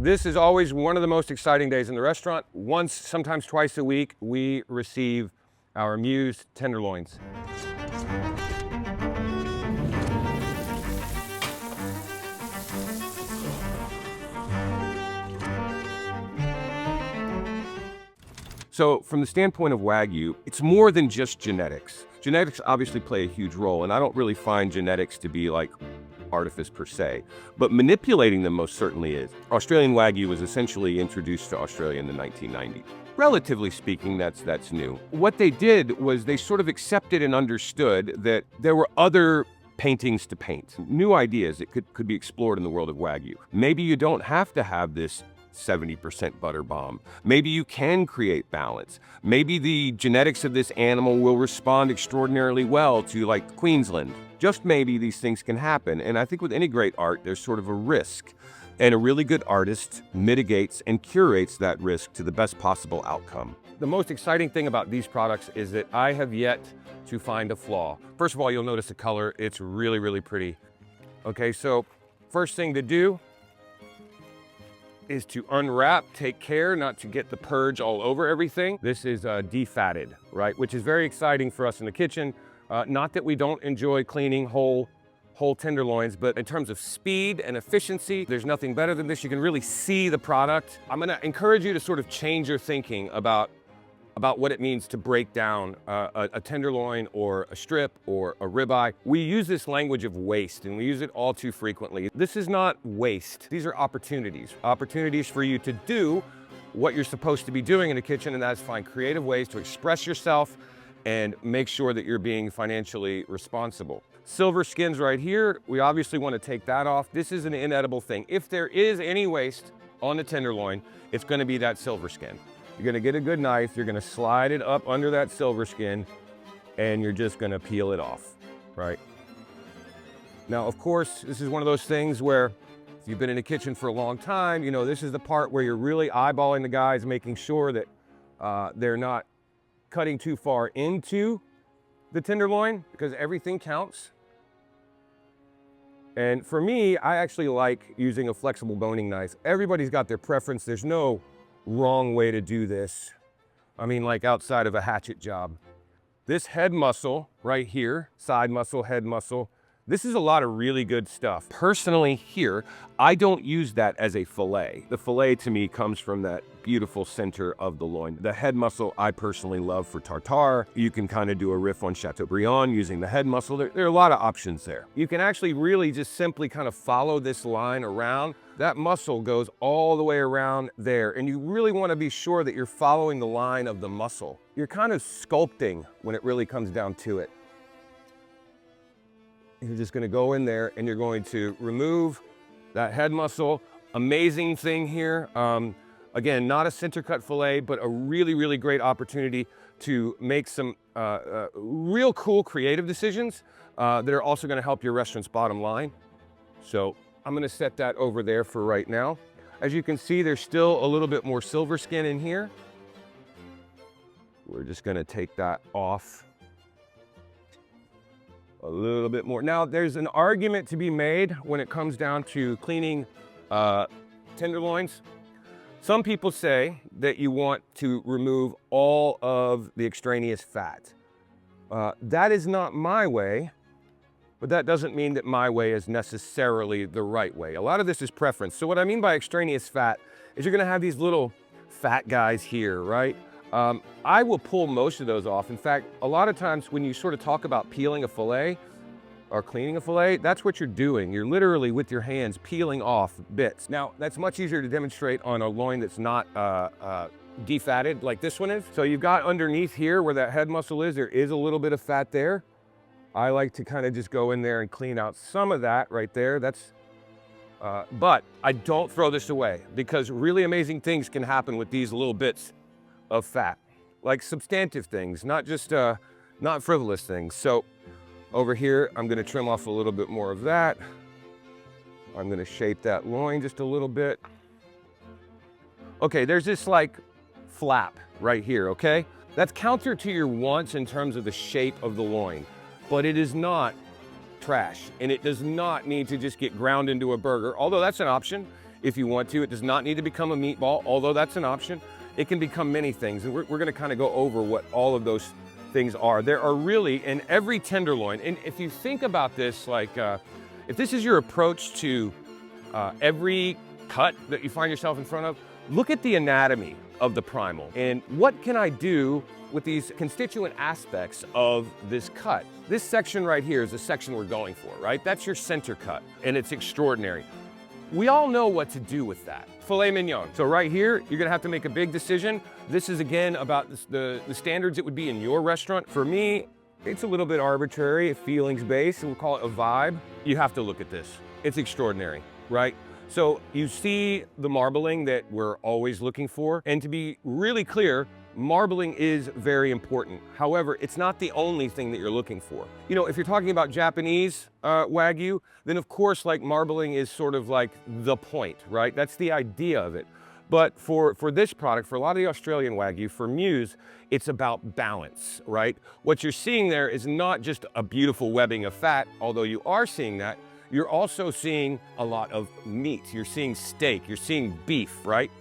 This is always one of the most exciting days in the restaurant. Once, sometimes twice a week, we receive our MUSE Tenderloins. So from the standpoint of Wagyu, it's more than just genetics. Genetics obviously play a huge role, and I don't really find genetics to be like artifice per se, but manipulating them most certainly is. Australian Wagyu was essentially introduced to Australia in the 1990s. Relatively speaking, that's new. What they did was they sort of accepted and understood that there were other paintings to paint, new ideas that could be explored in the world of Wagyu. Maybe you don't have to have this 70% butter bomb. Maybe you can create balance. Maybe the genetics of this animal will respond extraordinarily well to like Queensland. Just maybe these things can happen. And I think with any great art, there's sort of a risk. And a really good artist mitigates and curates that risk to the best possible outcome. The most exciting thing about these products is that I have yet to find a flaw. First of all, you'll notice the color. It's really, really pretty. Okay, so first thing to do is to unwrap, take care not to get the purge all over everything. This is defatted, right? Which is very exciting for us in the kitchen. Not that we don't enjoy cleaning whole tenderloins, but in terms of speed and efficiency, there's nothing better than this. You can really see the product. I'm gonna encourage you to sort of change your thinking about what it means to break down a tenderloin or a strip or a ribeye. We use this language of waste, and we use it all too frequently. This is not waste. These are opportunities. Opportunities for you to do what you're supposed to be doing in the kitchen, and that's find creative ways to express yourself and make sure that you're being financially responsible. Silver skins right here, we obviously want to take that off. This is an inedible thing. If there is any waste on the tenderloin, it's going to be that silver skin. You're gonna get a good knife, you're gonna slide it up under that silver skin, and you're just gonna peel it off, right? Now, of course, this is one of those things where if you've been in the kitchen for a long time, you know, this is the part where you're really eyeballing the guys, making sure that they're not cutting too far into the tenderloin, because everything counts. And for me, I actually like using a flexible boning knife. Everybody's got their preference. There's no wrong way to do this. I mean, like outside of a hatchet job. This head muscle right here, side muscle, head muscle, this is a lot of really good stuff. Personally here, I don't use that as a fillet. The fillet to me comes from that beautiful center of the loin. The head muscle I personally love for tartare. You can kind of do a riff on Chateaubriand using the head muscle. There are a lot of options there. You can actually really just simply kind of follow this line around. That muscle goes all the way around there, and you really want to be sure that you're following the line of the muscle. You're kind of sculpting when it really comes down to it. You're just going to go in there and you're going to remove that head muscle. Amazing thing here. Again, not a center cut fillet, but a really, really great opportunity to make some real cool creative decisions that are also going to help your restaurant's bottom line. So I'm going to set that over there for right now. As you can see, there's still a little bit more silver skin in here. We're just going to take that off a little bit more. Now, there's an argument to be made when it comes down to cleaning tenderloins. Some people say that you want to remove all of the extraneous fat. That is not my way, but that doesn't mean that my way is necessarily the right way. A lot of this is preference. So what I mean by extraneous fat is you're gonna have these little fat guys here, right? I will pull most of those off. In fact, a lot of times when you sort of talk about peeling a fillet or cleaning a fillet, that's what you're doing. You're literally with your hands peeling off bits. Now, that's much easier to demonstrate on a loin that's not defatted like this one is. So you've got underneath here where that head muscle is, there is a little bit of fat there. I like to kind of just go in there and clean out some of that right there. But I don't throw this away because really amazing things can happen with these little bits of fat, like substantive things, not just not frivolous things. So over here, I'm gonna trim off a little bit more of that. I'm gonna shape that loin just a little bit. Okay, there's this like flap right here, okay? That's counter to your wants in terms of the shape of the loin, but it is not trash, and it does not need to just get ground into a burger, although that's an option. if you want to. It does not need to become a meatball, although that's an option. It can become many things, and we're gonna kind of go over what all of those things are. There are really, in every tenderloin, and if you think about this, like, if this is your approach to every cut that you find yourself in front of, look at the anatomy of the primal and what can I do with these constituent aspects of this cut. This section right here is the section we're going for, right? That's your center cut, and it's extraordinary. We all know what to do with that. Filet mignon. So right here, you're gonna have to make a big decision. This is again about the standards it would be in your restaurant. For me, it's a little bit arbitrary, feelings-based, we'll call it a vibe. You have to look at this. It's extraordinary, right? So you see the marbling that we're always looking for, and to be really clear, marbling is very important. However, it's not the only thing that you're looking for. You know, if you're talking about Japanese Wagyu, then of course, like, marbling is sort of like the point, right? That's the idea of it. But for this product, for a lot of the Australian Wagyu, for MUSE, it's about balance, right? What you're seeing there is not just a beautiful webbing of fat, although you are seeing that. You're also seeing a lot of meat. You're seeing steak, you're seeing beef, right?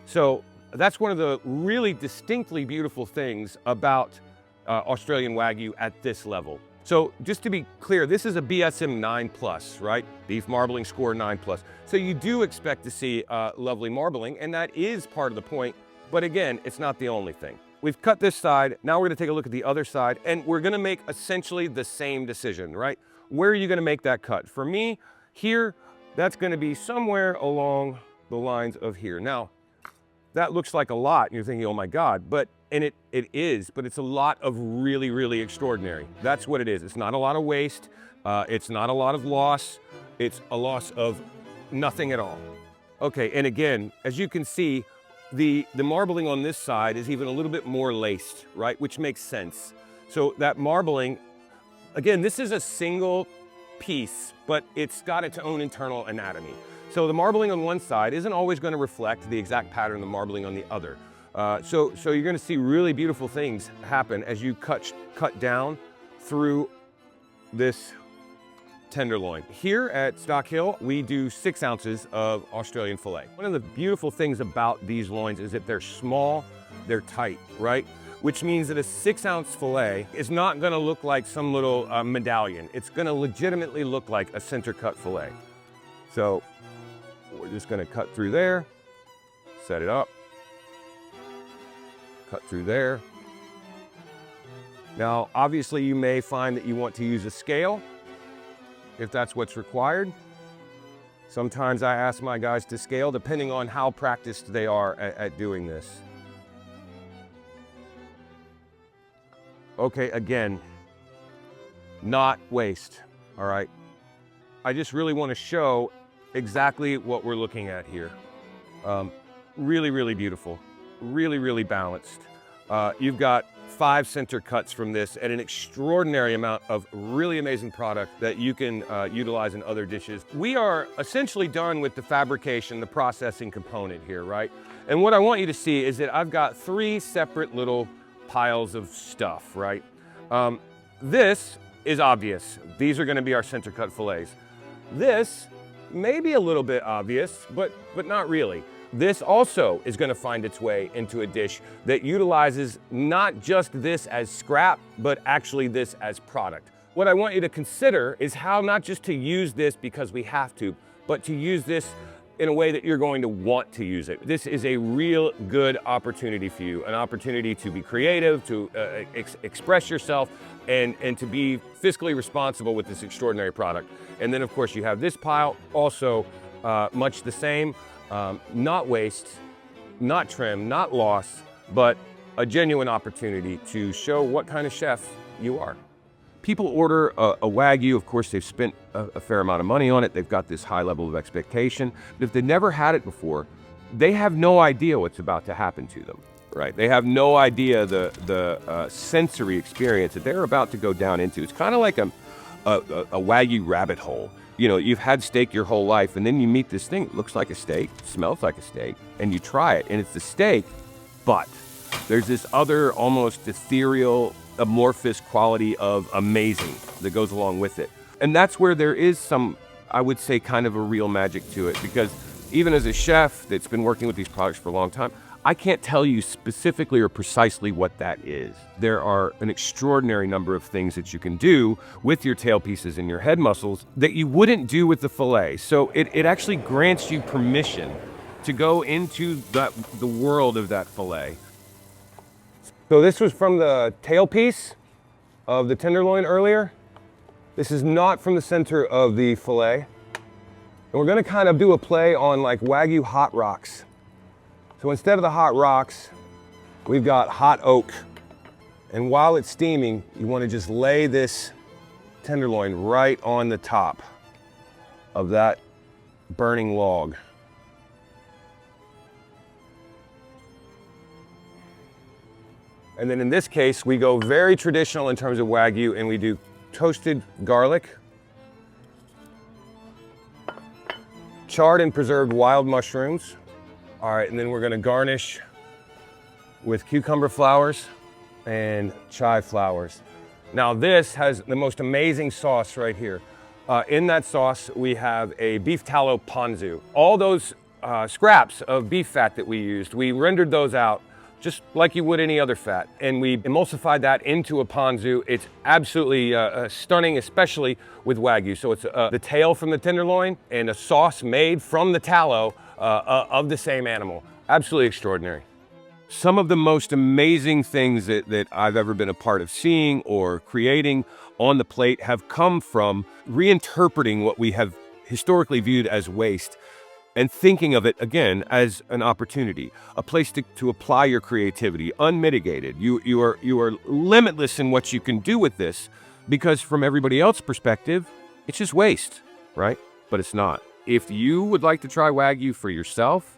So that's one of the really distinctly beautiful things about Australian Wagyu at this level. So just to be clear, this is a BSM 9+, right? Beef marbling score 9+. So you do expect to see lovely marbling, and that is part of the point. But again, it's not the only thing. We've cut this side. Now we're gonna take a look at the other side, and we're gonna make essentially the same decision, right? Where are you gonna make that cut? For me, here, that's gonna be somewhere along the lines of here. Now, that looks like a lot, and you're thinking, oh my God, and it is, but it's a lot of really, really extraordinary. That's what it is. It's not a lot of waste. It's not a lot of loss. It's a loss of nothing at all. Okay, and again, as you can see, the marbling on this side is even a little bit more laced, right? Which makes sense. So that marbling, again, this is a single piece, but it's got its own internal anatomy. So the marbling on one side isn't always going to reflect the exact pattern of the marbling on the other. So you're going to see really beautiful things happen as you cut down through this tenderloin. Here at Stock Hill, we do 6 ounces of Australian filet. One of the beautiful things about these loins is that they're small, they're tight, right? Which means that a 6-ounce filet is not gonna look like some little medallion. It's gonna legitimately look like a center cut filet. So we're just gonna cut through there, set it up, cut through there. Now, obviously you may find that you want to use a scale if that's what's required. Sometimes I ask my guys to scale depending on how practiced they are at doing this. Okay, again, not waste, all right? I just really want to show exactly what we're looking at here. Really, really beautiful, really, really balanced. You've got 5 center cuts from this and an extraordinary amount of really amazing product that you can utilize in other dishes. We are essentially done with the fabrication, the processing component here, right? And what I want you to see is that I've got 3 separate little piles of stuff, right? This is obvious. These are gonna be our center cut fillets. This may be a little bit obvious, but not really. This also is gonna find its way into a dish that utilizes not just this as scrap, but actually this as product. What I want you to consider is how not just to use this because we have to, but to use this in a way that you're going to want to use it. This is a real good opportunity for you, an opportunity to be creative, to express yourself, and to be fiscally responsible with this extraordinary product. And then of course you have this pile, also much the same, not waste, not trim, not loss, but a genuine opportunity to show what kind of chef you are. People order a Wagyu, of course they've spent a fair amount of money on it, they've got this high level of expectation. But if they've never had it before, they have no idea what's about to happen to them, right? They have no idea the sensory experience that they're about to go down into. It's kind of like a Wagyu rabbit hole. You know, you've had steak your whole life, and then you meet this thing, it looks like a steak, smells like a steak, and you try it, and it's the steak, but there's this other almost ethereal, amorphous quality of amazing that goes along with it. And that's where there is some, I would say, kind of a real magic to it, because Even as a chef that's been working with these products for a long time, I can't tell you specifically or precisely what that is. There are an extraordinary number of things that you can do with your tail pieces and your head muscles that you wouldn't do with the fillet. So it actually grants you permission to go into the world of that fillet. So this was from the tail piece of the tenderloin earlier. This is not from the center of the fillet. And we're gonna kind of do a play on like Wagyu hot rocks. So instead of the hot rocks, we've got hot oak. And while it's steaming, you wanna just lay this tenderloin right on the top of that burning log. And then in this case, we go very traditional in terms of Wagyu, and we do toasted garlic, charred and preserved wild mushrooms. All right, and then we're gonna garnish with cucumber flowers and chive flowers. Now this has the most amazing sauce right here. In that sauce, we have a beef tallow ponzu. All those scraps of beef fat that we used, we rendered those out just like you would any other fat. And we emulsified that into a ponzu. It's absolutely stunning, especially with Wagyu. So it's the tail from the tenderloin and a sauce made from the tallow of the same animal. Absolutely extraordinary. Some of the most amazing things that I've ever been a part of seeing or creating on the plate have come from reinterpreting what we have historically viewed as waste and thinking of it again as an opportunity, a place to apply your creativity, unmitigated. You are limitless in what you can do with this, because from everybody else's perspective, it's just waste, right? But it's not. If you would like to try Wagyu for yourself,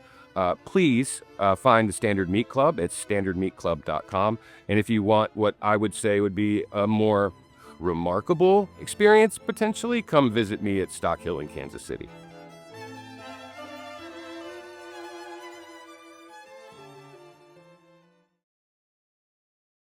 please find the Standard Meat Club at standardmeatclub.com. And if you want what I would say would be a more remarkable experience, potentially, come visit me at Stock Hill in Kansas City.